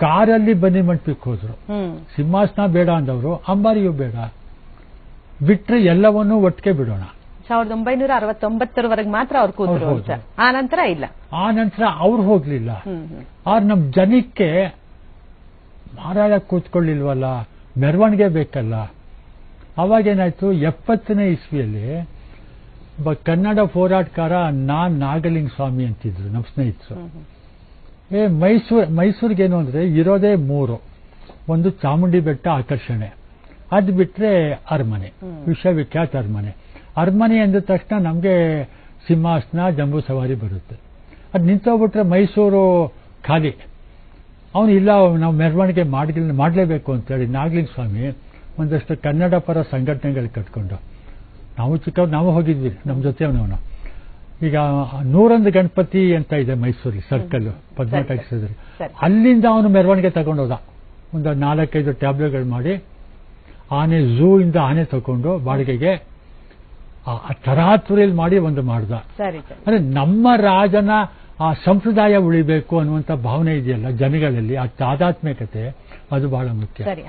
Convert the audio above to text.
ಕಾರಲ್ಲಿ ಬನ್ನಿ ಮಂಟಪಕ್ಕೆ ಹೋದ್ರು. ಸಿಂಹಾಸನ ಬೇಡ ಅಂದವರು, ಅಂಬಾರಿಯೂ ಬೇಡ, ಬಿಟ್ರೆ ಎಲ್ಲವನ್ನೂ ಒಟ್ಟಿಗೆ ಬಿಡೋಣ. 1969 ಮಾತ್ರ ಅವ್ರು ಕೂತ್ರು. ಆ ನಂತರ ಇಲ್ಲ. ಆ ನಂತರ ಅವ್ರು ಹೋಗ್ಲಿಲ್ಲ. ಆದ್ರೆ ನಮ್ ಜನಕ್ಕೆ ಮಹಾರಾಜ ಕೂತ್ಕೊಳ್ಳಿಲ್ವಲ್ಲ, ಮೆರವಣಿಗೆ ಬೇಕಲ್ಲ. ಅವಾಗೇನಾಯ್ತು, 70ನೇ ಇಸ್ವಿಯಲ್ಲಿ ಒಬ್ಬ ಕನ್ನಡ ಹೋರಾಟಗಾರ ನಾಗಲಿಂಗ ಸ್ವಾಮಿ ಅಂತಿದ್ರು ನಮ್ಮ ಸ್ನೇಹಿತರು. ಮೈಸೂರಿಗೇನು ಅಂದ್ರೆ ಇರೋದೇ 3. ಒಂದು ಚಾಮುಂಡಿ ಬೆಟ್ಟ ಆಕರ್ಷಣೆ, ಅದು ಬಿಟ್ರೆ ಅರಮನೆ, ವಿಶ್ವವಿಖ್ಯಾತ ಅರಮನೆ. ಅರಮನೆ ಅಂದ ತಕ್ಷಣ ನಮಗೆ ಸಿಂಹಾಸನ, ಜಂಬೂ ಸವಾರಿ ಬರುತ್ತೆ. ಅದು ನಿಂತೋಗ್ಬಿಟ್ರೆ ಮೈಸೂರು ಖಾಲಿ. ಅವನು ಇಲ್ಲ, ನಾವು ಮೆರವಣಿಗೆ ಮಾಡಲೇಬೇಕು ಅಂತೇಳಿ ನಾಗಲಿಂಗ ಸ್ವಾಮಿ ಒಂದಷ್ಟು ಕನ್ನಡ ಪರ ಸಂಘಟನೆಗಳು ಕಟ್ಕೊಂಡು, ನಾವು ಚಿಕ್ಕವ್ರು ನಾವು ಹೋಗಿದ್ವಿ ನಮ್ಮ ಜೊತೆ ಅವನವನು. ಈಗ 101 ಗಣಪತಿ ಅಂತ ಇದೆ ಮೈಸೂರಲ್ಲಿ ಸರ್ಕಲ್, ಪದ್ಮನಾಭ. ಅಲ್ಲಿಂದ ಅವನು ಮೆರವಣಿಗೆ ತಗೊಂಡೋದ. ಒಂದು 4-5 ಟ್ಯಾಬ್ಲೆಗಳು ಮಾಡಿ ಆನೆ, ಝೂ ಇಂದ ಆನೆ ತಗೊಂಡು ಬಾಡಿಗೆಗೆ ತರಾತುರಿಯಲ್ಲಿ ಮಾಡಿ ಒಂದು ಮಾಡ್ದ. ಅಂದ್ರೆ ನಮ್ಮ ರಾಜನ ಆ ಸಂಪ್ರದಾಯ ಉಳಿಬೇಕು ಅನ್ನುವಂಥ ಭಾವನೆ ಇದೆಯಲ್ಲ ಜನಗಳಲ್ಲಿ, ಆ ತಾದಾತ್ಮ್ಯಕತೆ, ಅದು ಬಹಳ ಮುಖ್ಯ.